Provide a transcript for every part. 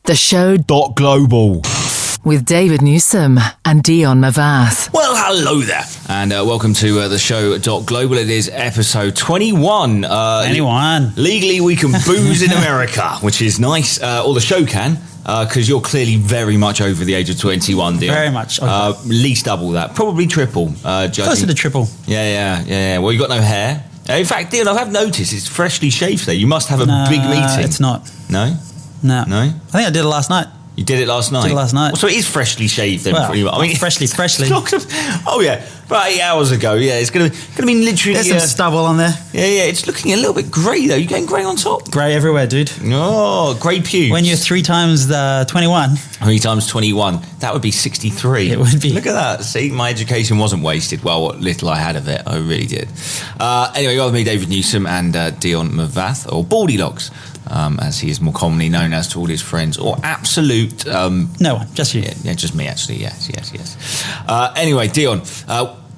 TheShow.global. With David Newsum and Dion Mavath. Well, hello there, and welcome to TheShow.global. It is episode 21. 21. Legally, we can booze in America, which is nice. Or the show can, because you're clearly very much over the age of 21, Dion. Very much. Okay. At least double that. Probably triple. Closer to triple. Yeah. Well, you got no hair. In fact, Dion, I have noticed it's freshly shaved today. You must have a big meeting. It's not. No? No. I think I did it last night. You did it last night? Did it last night. Well, so it is freshly shaved then. Well, I mean, freshly. Oh yeah, about 8 hours ago. Yeah, it's gonna be literally. There's some stubble on there. Yeah. It's looking a little bit grey though. You getting grey on top? Grey everywhere, dude. Oh, grey pubes. When you're 3 times 21. 3 times 21. That would be 63. It would be. Look at that. See, my education wasn't wasted. Well, what little I had of it, I really did. Anyway, you're with me, David Newsum, and Dion Mavath, or Baldy Logs, as he is more commonly known as to all his friends, or Absolute. No one, just you. Yeah, just me actually. Yes. Anyway, Dion,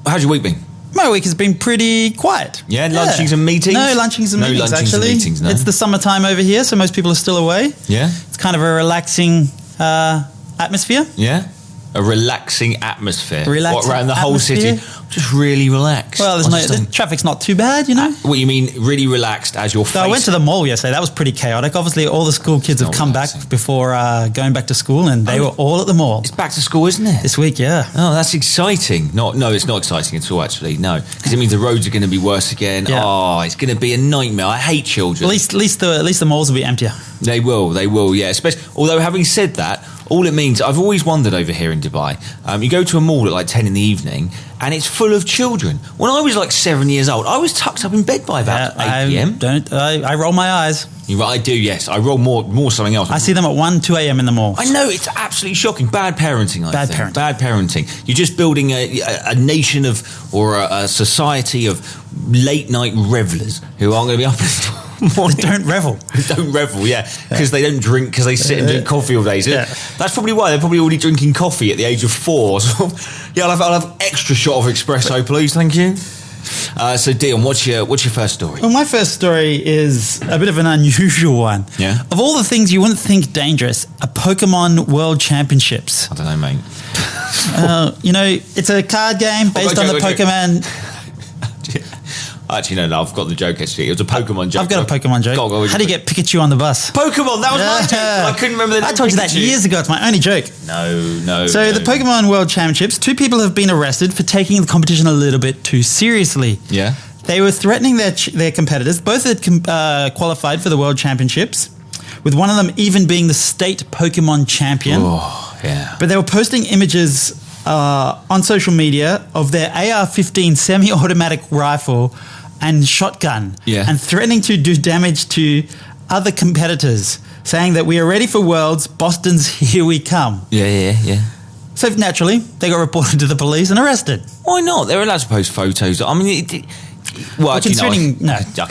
how's your week been? My week has been pretty quiet. Yeah, lunchings and meetings? No lunchings and meetings, actually. No. It's the summertime over here, so most people are still away. Yeah. It's kind of a relaxing atmosphere. Yeah. A relaxing atmosphere. Relaxing around the whole city? Just really relaxed. Well, the traffic's not too bad, you know. What you mean, really relaxed as your face? So I went to the mall yesterday. That was pretty chaotic. Obviously, all the school kids have come back before going back to school, and they were all at the mall. It's back to school, isn't it? This week, yeah. Oh, that's exciting. No, it's not exciting at all, actually. No, because it means the roads are going to be worse again. Yeah. Oh, it's going to be a nightmare. I hate children. At least the malls will be emptier. They will. Yeah. Especially, although having said that, all it means, I've always wondered over here in Dubai, you go to a mall at like 10 in the evening and it's full of children. When I was like 7 years old, I was tucked up in bed by about 8 p.m. I roll my eyes. I do, yes. I roll more something else. I see them at 1, 2 a.m. in the mall. I know, it's absolutely shocking. Bad parenting, I think. Bad parenting. You're just building a nation or a society of late night revelers who aren't going to be up morning. They don't revel. Yeah. Because they don't drink, because they sit and drink coffee all day. So that's probably why. They're probably already drinking coffee at the age of 4. So, yeah, I'll have extra shot of espresso, please. Thank you. So, Dion, what's your first story? Well, my first story is a bit of an unusual one. Yeah. Of all the things you wouldn't think dangerous, a Pokemon World Championships. I don't know, mate. It's a card game based on the Pokemon... Actually, no, I've got the joke, actually. It was a Pokemon joke. I've got a Pokemon joke. How do you get Pikachu on the bus? Pokemon, that was my joke. I couldn't remember the name. I told you that years ago. It's my only joke. No. So the Pokemon World Championships, 2 people have been arrested for taking the competition a little bit too seriously. Yeah. They were threatening their competitors. Both had qualified for the World Championships, with one of them even being the state Pokemon champion. Oh, yeah. But they were posting images on social media of their AR-15 semi-automatic rifle and shotgun, and threatening to do damage to other competitors, saying that we are ready for Worlds, Boston's here we come. Yeah. So naturally, they got reported to the police and arrested. Why not? They're allowed to post photos. I mean, I can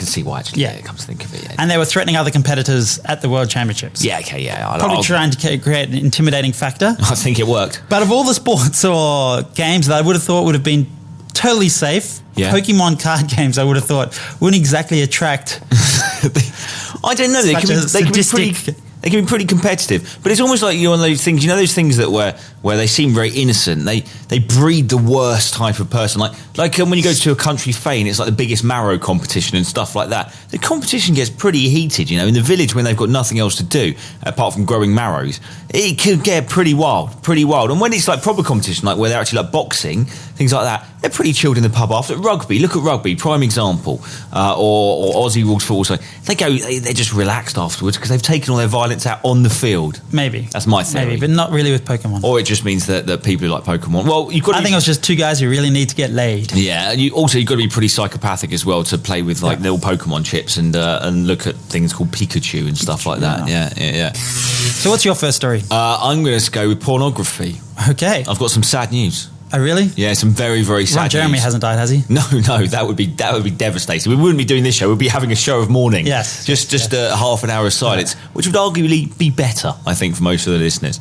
see why, actually. Yeah, it comes to think of it. Yeah. And they were threatening other competitors at the World Championships. Yeah, okay, yeah. Probably trying to create an intimidating factor. I think it worked. But of all the sports or games that I would have thought would have been totally safe, Pokemon card games I would have thought wouldn't exactly attract. I don't know. They can be pretty competitive, but it's almost like one of those things. You know, those things that where they seem very innocent. They breed the worst type of person. Like when you go to a country fair, it's like the biggest marrow competition and stuff like that. The competition gets pretty heated. You know, in the village when they've got nothing else to do apart from growing marrows, it could get pretty wild. And when it's like proper competition, like where they're actually like boxing, things like that, they're pretty chilled in the pub after. Rugby, look at rugby, prime example, or Aussie rules football. So they're just relaxed afterwards because they've taken all their violence out on the field. Maybe that's my theory. Maybe, but not really with Pokemon. Or it just means that people who like Pokemon. Well, I think it was just 2 guys who really need to get laid. Yeah, and you've got to be pretty psychopathic as well to play with like little Pokemon chips and look at things called Pikachu and stuff like that. Yeah. So what's your first story? I'm going to go with pornography. Okay. I've got some sad news. Oh, really? Yeah, some very, very sad news. Jeremy hasn't died, has he? No, that would be devastating. We wouldn't be doing this show. We'd be having a show of mourning. Yes. Just a half an hour of silence, which would arguably be better, I think, for most of the listeners.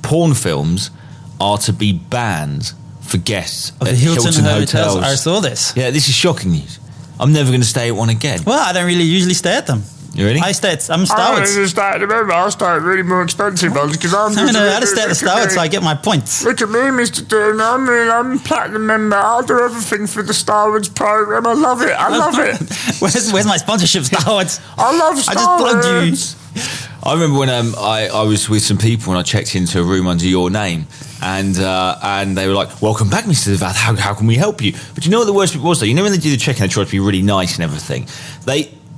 Porn films are to be banned for guests of the at Hilton hotels. I saw this. Yeah, this is shocking news. I'm never going to stay at one again. Well, I don't really usually stay at them. You ready? I'm Starwards. I stay at really more expensive ones because I'm I know how to stay at the Starwards so I get my points. Look at me, Mr. Dion. I'm a platinum member. I'll do everything for the Starwards program. I love it. Where's my sponsorship, Starwards? I love Starwards. I just plugged you. I remember when I was with some people and I checked into a room under your name, and they were like, "Welcome back, Mr. Mavath. How can we help you?" But you know what the worst bit was, though? You know when they do the check-in, they try to be really nice and everything.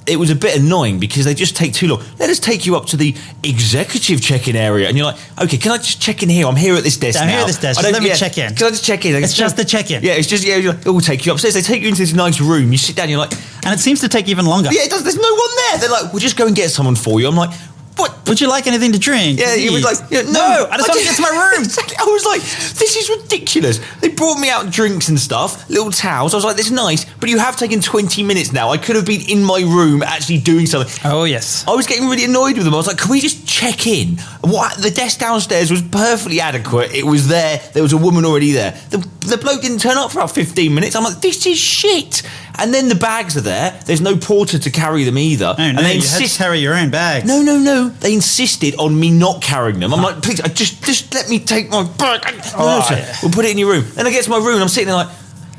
It was a bit annoying because they just take too long. Let us take you up to the executive check-in area, and you're like, "Okay, can I just check in here? I'm here at this desk now. I'm here at this desk. Let me check in. Can I just check in? It's just the check-in. Yeah, it's just You're like, we'll take you upstairs. They take you into this nice room. You sit down. You're like, and it seems to take even longer. Yeah, it does. There's no one there. They're like, "We'll just go and get someone for you." I'm like, "What? Would you like anything to drink?" Yeah, he was like, no, I just want to get to my room. Exactly. I was like, this is ridiculous. They brought me out drinks and stuff, little towels. I was like, this is nice, but you have taken 20 minutes now. I could have been in my room actually doing something. Oh, yes. I was getting really annoyed with them. I was like, can we just check in? The desk downstairs was perfectly adequate. It was there. There was a woman already there. The bloke didn't turn up for about 15 minutes. I'm like, this is shit. And then the bags are there. There's no porter to carry them either. Oh, no, and they you had to carry your own bags. No. They insisted on me not carrying them. I'm like, please, just let me take my bag. Yeah. We'll put it in your room. Then I get to my room and I'm sitting there like,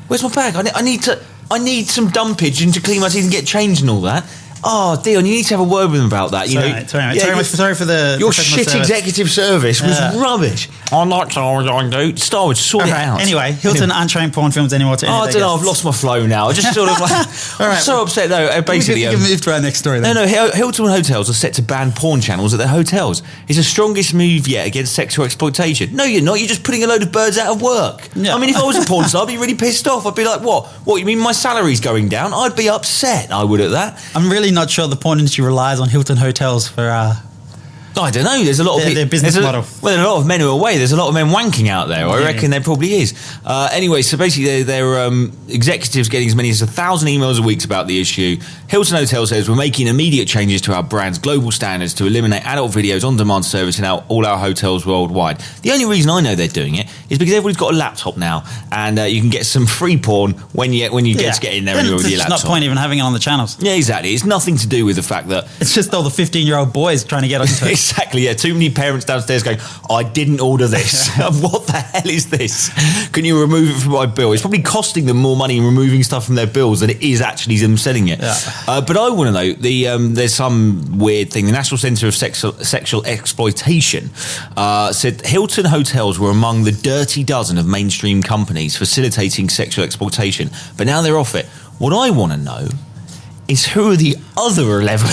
where's my bag? I need some dumpage and to clean my teeth and get changed and all that. Oh, Dion, you need to have a word with them about that. Sorry for the your shit service. Executive service was rubbish. I like Star Wars, sort it out. Anyway, Hilton aren't showing porn films anymore. I don't know. I've lost my flow now. I just sort of like, I'm so upset though. Basically, we can move to our next story. Then. No. Hilton hotels are set to ban porn channels at their hotels. It's the strongest move yet against sexual exploitation. No, you're not. You're just putting a load of birds out of work. Yeah. I mean, if I was a porn star, I'd be really pissed off. I'd be like, what? What? You mean my salary's going down? I'd be upset. I would at that. I'm really not sure the porn industry relies on Hilton hotels for I don't know. There's a lot of their business model. Well, there are a lot of men who are away. There's a lot of men wanking out there. I reckon there probably is. Anyway, so basically, their executives getting as many as 1,000 emails a week about the issue. Hilton Hotel says we're making immediate changes to our brand's global standards to eliminate adult videos on demand service in all our hotels worldwide. The only reason I know they're doing it is because everybody's got a laptop now, and you can get some free porn when you get to get in there with your laptop. There's no point even having it on the channels. Yeah, exactly. It's nothing to do with the fact that it's just all the 15-year-old boys trying to get onto it. Exactly, yeah. Too many parents downstairs going, I didn't order this. What the hell is this? Can you remove it from my bill? It's probably costing them more money in removing stuff from their bills than it is actually them selling it. Yeah. But I want to know, there's some weird thing. The National Centre of Sexual Exploitation said Hilton hotels were among the dirty dozen of mainstream companies facilitating sexual exploitation. But now they're off it. What I want to know is who are the other 11?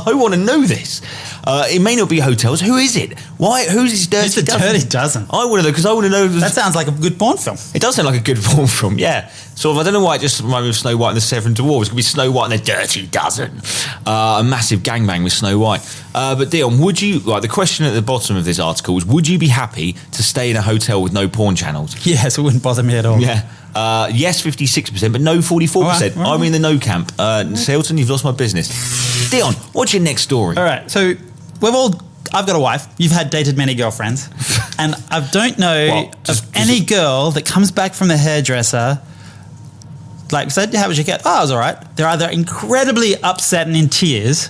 I want to know this. It may not be hotels. Who is it? Why? Who's this dirty dozen? It's the dirty dozen. I want to know because I want to know. That sounds like a good porn film. It does sound like a good porn film. Yeah. Sort of. I don't know why it just reminded me of Snow White and the Seven Dwarfs. It could be Snow White and the Dirty Dozen. A massive gangbang with Snow White. But Dion, would you like the question at the bottom of this article was? Would you be happy to stay in a hotel with no porn channels? Yes, it wouldn't bother me at all. Yeah. Yes, 56%, but no, 44%. I'm in the no camp. Hilton, you've lost my business. Dion, what's your next story? All right, so I've got a wife. You've dated many girlfriends, and I don't know of any girl that comes back from the hairdresser. Like, said, how was your cut? Oh, it was all right. They're either incredibly upset and in tears,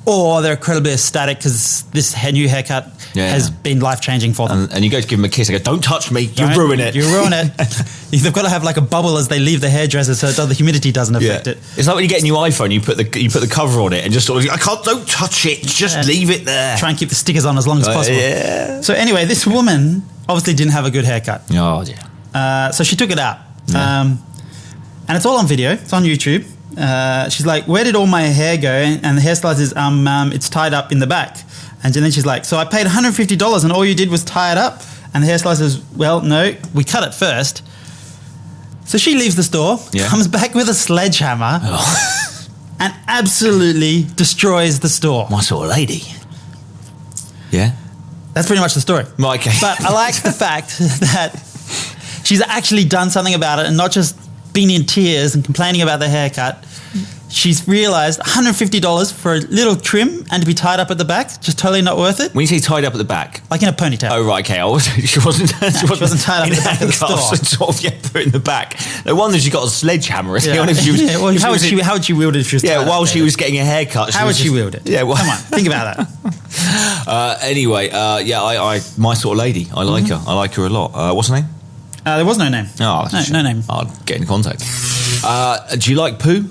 or they're incredibly ecstatic because this new haircut has been life-changing for them. And you go to give them a kiss, they go, don't touch me, you ruin it. You ruin it. They've got to have like a bubble as they leave the hairdresser so the humidity doesn't affect it. It's like when you get a new iPhone, you put the cover on it and just sort of, don't touch it, just leave it there. Try and keep the stickers on as long as possible. Yeah. So anyway, this woman obviously didn't have a good haircut. Oh, yeah. So she took it out. Yeah. And it's all on video. It's on YouTube. She's like, where did all my hair go? And the hairstylist says, it's tied up in the back. And then she's like, so I paid $150 and all you did was tie it up? And the hairstylist says, well, no, we cut it first. So she leaves the store, comes back with a sledgehammer, and absolutely destroys the store. My sort of lady. Yeah? That's pretty much the story. Okay. But I like the fact that she's actually done something about it and not just been in tears and complaining about the haircut. she's realised $150 for a little trim and to be tied up at the back, just totally not worth it. When you say tied up at the back, like in a ponytail. Oh right, okay. She wasn't tied up at the back of the store. Sort of, put in the back. No wonder she got a sledgehammer. How would she wield it if she was tied up? While she was getting a haircut. How would she wield it? Yeah, come on, think about that. Anyway, I my sort of lady. I like her. I like her a lot. What's her name? There was no name. Oh, no name. I'll get in contact. Do you like poo?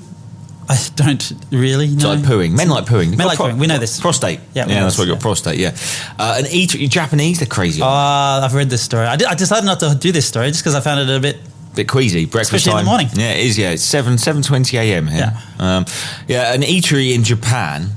I don't really know. Do you like pooing? Men like pooing. Men like pooing. We know this. Prostate. Yeah, that's what you've got, prostate, yeah. And Japanese, they're crazy. I've read this story. I decided not to do this story just because I found it a bit queasy. Breakfast especially time. In the morning. Yeah, it is, yeah. It's 7:20 a.m. here. Yeah. An eatery in Japan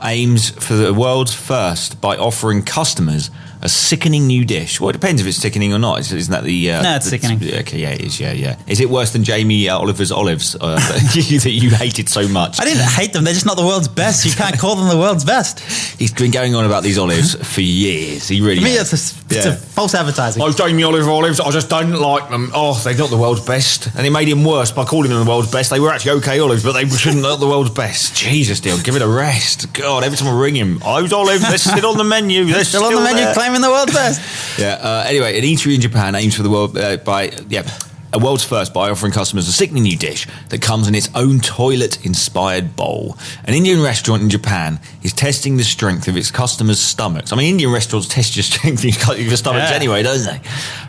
aims for the world's first by offering customers a sickening new dish. Well, it depends if it's sickening or not. Isn't that the... no, it's sickening. Okay, yeah, it is, yeah. Is it worse than Jamie Oliver's olives that you hated so much? I didn't hate them. They're just not the world's best. You can't call them the world's best. He's been going on about these olives for years. He really has. It's a false advertising. Oh, Jamie olives, I just don't like them. Oh, they're not the world's best. And it made him worse by calling them the world's best. They were actually okay olives, but they shouldn't not the world's best. Jesus, Dion, give it a rest. God, every time I ring him, those olives, they're still on the menu. They're still on the menu there. Claiming the world's best. Anyway, an eatery in Japan aims for the world a world's first by offering customers a sickening new dish that comes in its own toilet-inspired bowl. An Indian restaurant in Japan is testing the strength of its customers' stomachs. I mean, Indian restaurants test your strength of your stomachs anyway, don't they?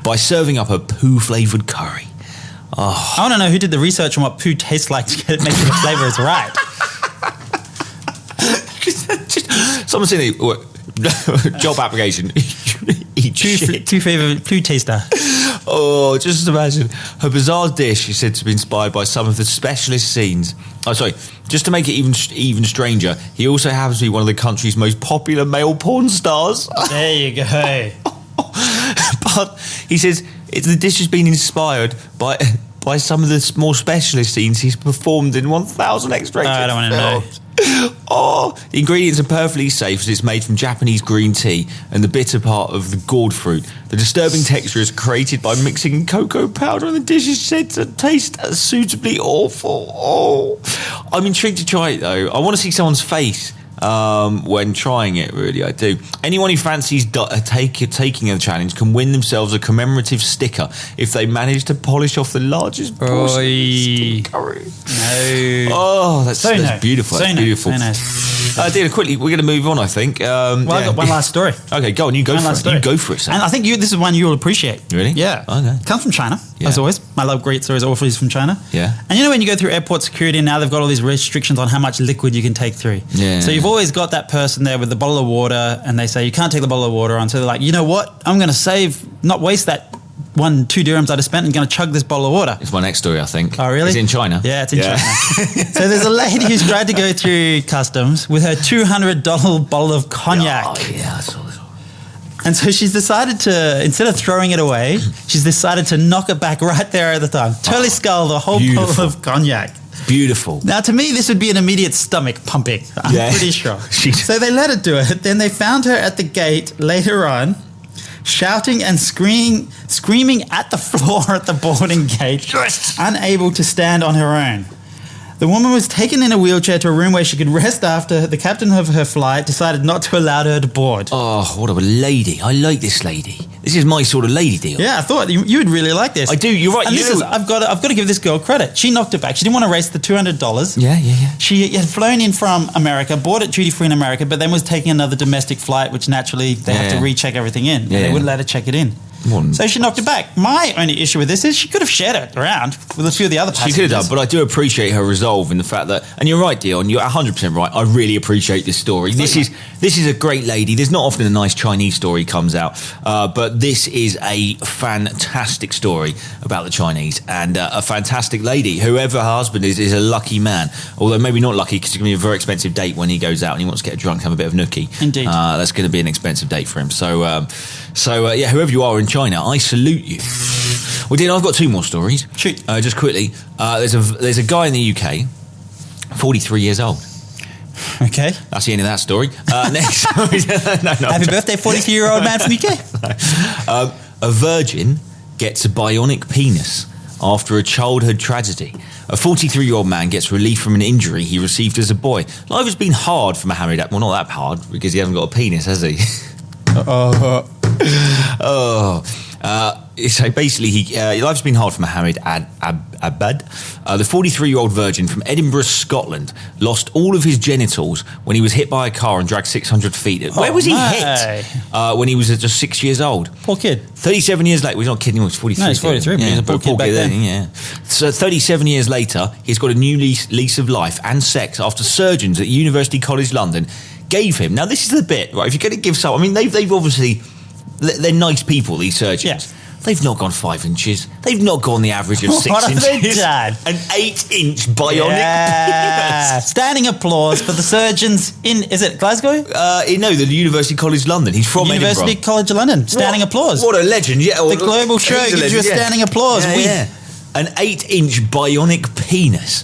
By serving up a poo-flavoured curry. Oh. I want to know who did the research on what poo tastes like to make sure the flavour is right. Someone's saying job application. Two favourite poo taster. Oh, just imagine. Her bizarre dish is said to be inspired by some of the specialist scenes. Oh, sorry. Just to make it even stranger, he also happens to be one of the country's most popular male porn stars. There you go. But he says the dish has been inspired by some of the more specialist scenes he's performed in 1,000 X-rated I don't want to know. Oh, the ingredients are perfectly safe as it's made from Japanese green tea and the bitter part of the gourd fruit. The disturbing texture is created by mixing cocoa powder and the dish is said to taste suitably awful. Oh, I'm intrigued to try it though. I want to see someone's face when trying it, really, I do. Anyone who fancies taking a challenge can win themselves a commemorative sticker if they manage to polish off the largest portion of curry. No. Oh, that's beautiful. That's beautiful. So nice. Dion, quickly, we're going to move on, I think. I've got one last story. Okay, go on, you go for it. You go for it, Sam. And I think this is one you'll appreciate. Really? Yeah. Okay. Comes from China, as always. My love great stories always from China. Yeah. And you know when you go through airport security and now they've got all these restrictions on how much liquid you can take through. Yeah. So you've always got that person there with the bottle of water and they say you can't take the bottle of water on. So they're like, you know what? I'm going to not waste that 2 dirhams I just spent and going to chug this bottle of water. It's my next story, I think. Oh, really? It's in China. Yeah, it's in China. So there's a lady who's tried to go through customs with her $200 bottle of cognac. Oh, yeah, I saw this. And so she's decided to, instead of throwing it away, she's decided to knock it back right there at the time. Totally scull the whole bottle of cognac. Beautiful. Now, to me, this would be an immediate stomach pumping. I'm pretty sure. So they let her do it. Then they found her at the gate later on, shouting and screaming at the floor at the boarding gate, unable to stand on her own. The woman was taken in a wheelchair to a room where she could rest after the captain of her flight decided not to allow her to board. Oh, what a lady. I like this lady. This is my sort of lady, Deal. Yeah, I thought you would really like this. I do, you're right. And I've got to give this girl credit. She knocked it back. She didn't want to waste the $200. Yeah. She had flown in from America, bought it duty free in America, but then was taking another domestic flight, which naturally they have to recheck everything in. Yeah. They wouldn't let her check it in. So she knocked it back. My only issue with this is she could have shared it around with a few of the other passengers. She could have done, but I do appreciate her resolve in the fact that, and you're right, Dion, you're 100% right. I really appreciate this story. This is a great lady. There's not often a nice Chinese story comes out, but this is a fantastic story about the Chinese and a fantastic lady. Whoever her husband is a lucky man, although maybe not lucky because it's going to be a very expensive date when he goes out and he wants to get drunk and have a bit of nookie. Indeed. That's going to be an expensive date for him. So whoever you are in China, I salute you. Well, Dean, I've got 2 more stories. Shoot. Just quickly, there's a guy in the UK, 43 years old. Okay. That's the end of that story. Next story. No, Happy birthday, 43-year-old man from UK. A virgin gets a bionic penis after a childhood tragedy. A 43-year-old man gets relief from an injury he received as a boy. Life has been hard for Mohammed. Well, not that hard, because he hasn't got a penis, has he? So basically, life's been hard for Mohammed Abad. The 43-year-old virgin from Edinburgh, Scotland, lost all of his genitals when he was hit by a car and dragged 600 feet. Where was he hit? When he was just 6 years old. Poor kid. 37 years later, well, he's not kidding, he was 43. No, he's 43, but he's a poor kid back then. Yeah. So 37 years later, he's got a new lease of life and sex after surgeons at University College London gave him. Now, this is the bit, right? If you're going to give someone, I mean, they've obviously, they're nice people, these surgeons. Yeah. They've not gone 5 inches. They've not gone the average of 6 What inches. have they done? An 8-inch bionic penis. Standing applause for the surgeons in, is it Glasgow? No, the University College London. He's from University Edinburgh. College London. Standing applause. What a legend. Yeah. The global show gives you a standing applause. Yeah. An 8-inch bionic penis.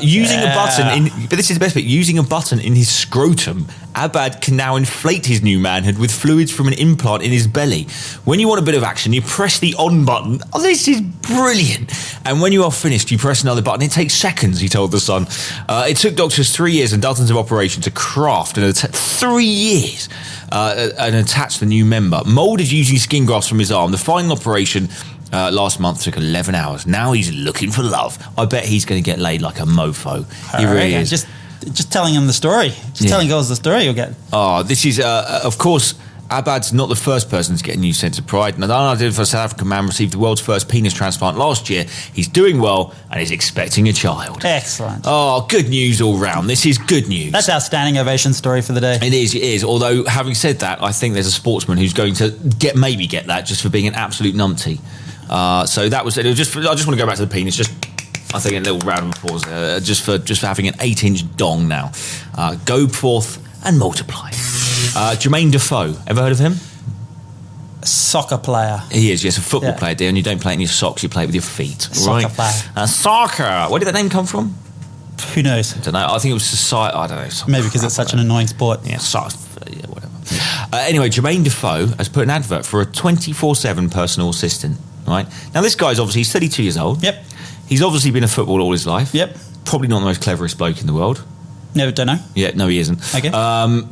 Using a button but this is the best bit, using a button in his scrotum, Abad can now inflate his new manhood with fluids from an implant in his belly. When you want a bit of action, you press the on button. Oh, this is brilliant. And when you are finished, you press another button. It takes seconds, he told The Sun. It took doctors 3 years and dozens of operations to craft and 3 years and attach the new member. Moulded using skin grafts from his arm. The final operation last month took 11 hours. Now he's looking for love. I bet he's going to get laid like a mofo. He really is. Just telling him the story. Telling girls the story you'll get. Oh, this is, of course, Abad's not the first person to get a new sense of pride. An unidentified South African man received the world's first penis transplant last year. He's doing well and is expecting a child. Excellent. Oh, good news all round. This is good news. That's our standing ovation story for the day. It is. Although, having said that, I think there's a sportsman who's going to maybe get that just for being an absolute numpty. So that was it. I just want to go back to the penis. I think a little round of applause just for having an 8-inch dong now. Go forth and multiply. Jermain Defoe, ever heard of him? A soccer player. He is, yes, a football player, Dion. You don't play it in your socks, you play it with your feet. Soccer player. Soccer. Where did that name come from? Who knows? I don't know. I think it was society. I don't know. Maybe because it's such an annoying sport. Yeah, whatever. Anyway, Jermain Defoe has put an advert for a 24/7 personal assistant. Right? Now, this guy's obviously, he's 32 years old. Yep. He's obviously been a footballer all his life. Yep. Probably not the most cleverest bloke in the world. No, don't know. Yeah, no, he isn't. Okay.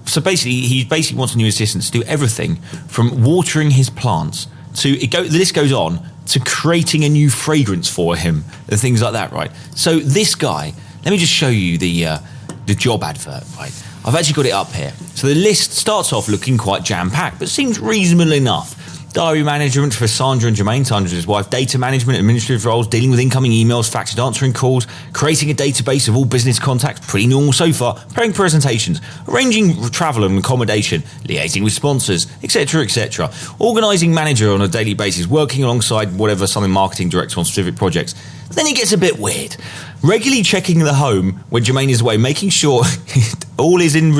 So basically, he wants a new assistant to do everything from watering his plants to, the list goes on, to creating a new fragrance for him and things like that, right? So this guy, let me just show you the job advert, right? I've actually got it up here. So the list starts off looking quite jam-packed, but seems reasonable enough. Diary management for Sandra and Jermain, Sandra's his wife, data management, administrative roles, dealing with incoming emails, faxes, answering calls, creating a database of all business contacts, pretty normal so far, preparing presentations, arranging travel and accommodation, liaising with sponsors, etc., etc. Organising manager on a daily basis, working alongside something marketing director on specific projects. Then it gets a bit weird. Regularly checking the home when Jermain is away, making sure all is in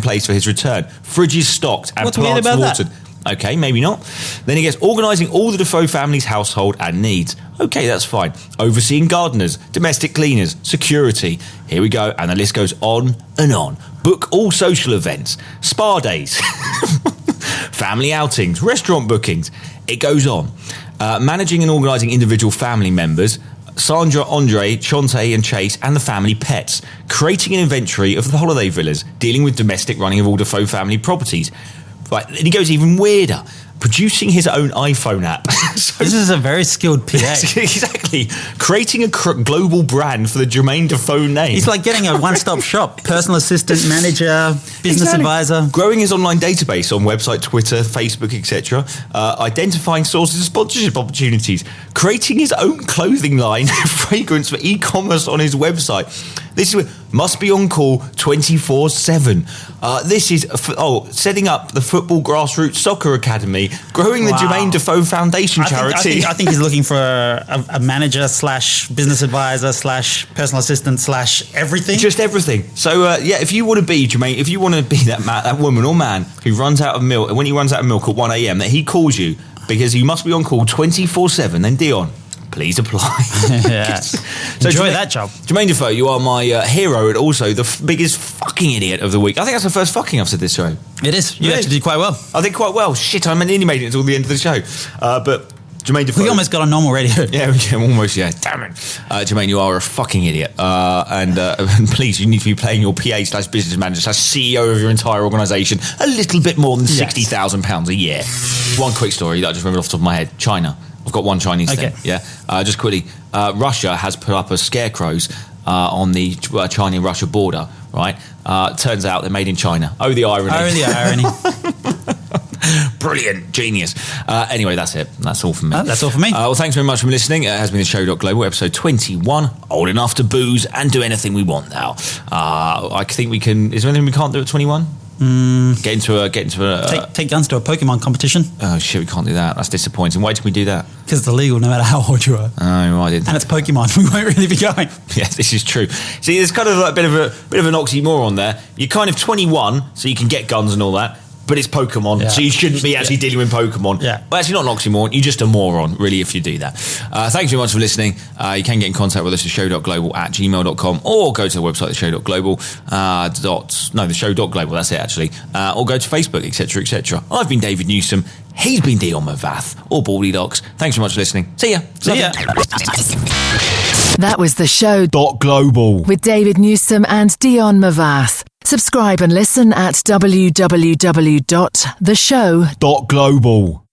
place for his return. Fridge is stocked and What's plants weird about watered. that? Okay, maybe not. Then he gets organising all the Defoe family's household and needs. Okay, that's fine. Overseeing gardeners, domestic cleaners, security. Here we go, and the list goes on and on. Book all social events, spa days, family outings, restaurant bookings. It goes on. Managing and organising individual family members, Sandra, Andre, Chante and Chase and the family pets. Creating an inventory of the holiday villas, dealing with domestic running of all Defoe family properties. Right, and he goes even weirder. Producing his own iPhone app. So, this is a very skilled PA. Exactly. Creating a global brand for the Jermain Defoe name. He's like getting a one-stop shop. Personal assistant, manager, business advisor. Growing his online database on website, Twitter, Facebook, etc. Identifying sources of sponsorship opportunities. Creating his own clothing line, fragrance for e-commerce on his website. This is must be on call 24/7. This is setting up the football grassroots soccer academy, growing the Jermain Defoe Foundation charity. I think he's looking for a manager / business advisor / personal assistant / everything. Just everything. So if you want to be Jermain, if you want to be that woman or man who runs out of milk, when he runs out of milk at 1 a.m, that he calls you because you must be on call 24/7, then Dion, please apply. Yeah. So enjoy that job. Jermain Defoe, you are my hero and also the biggest fucking idiot of the week. I think that's the first fucking I've said this show. It is. You actually did quite well. I did quite well. Shit, I nearly made it until the end of the show. But Jermain Defoe. We almost got on normal radio. Yeah, almost, yeah. Damn it. Jermain, you are a fucking idiot. And please, you need to be paying your PA/business manager/CEO of your entire organisation a little bit more than £60,000 a year. One quick story that I just remembered off the top of my head. China. I've got one Chinese thing. Yeah. Just quickly. Russia has put up scarecrows on the China-Russia border, right? Turns out they're made in China. Oh, the irony. Oh, the irony. Brilliant. Genius. Anyway, that's it. That's all from me. That's all from me. Well, thanks very much for listening. It has been TheShow.global, episode 21. Old enough to booze and do anything we want now. I think we can... Is there anything we can't do at 21? Get into a take guns to a Pokémon competition. Oh shit, we can't do that. That's disappointing. Why did we do that? Because it's illegal no matter how old you are. Oh, I didn't. And it's Pokemon. We won't really be going. Yeah, this is true. See, there's kind of like a bit of an oxymoron there. You're kind of 21, so you can get guns and all that. But it's Pokemon, so you shouldn't be actually dealing with Pokemon. Yeah. Well, actually, not an oxymoron. You're just a moron, really, if you do that. Thanks very much for listening. You can get in contact with us at show.global@gmail.com or go to the website, TheShow.global. TheShow.global, that's it, actually. Or go to Facebook, etc., etc. I've been David Newsum. He's been Dion Mavath or Baldy Docks. Thanks very much for listening. See ya. See ya. That was TheShow.global with David Newsum and Dion Mavath. Subscribe and listen at www.theshow.global.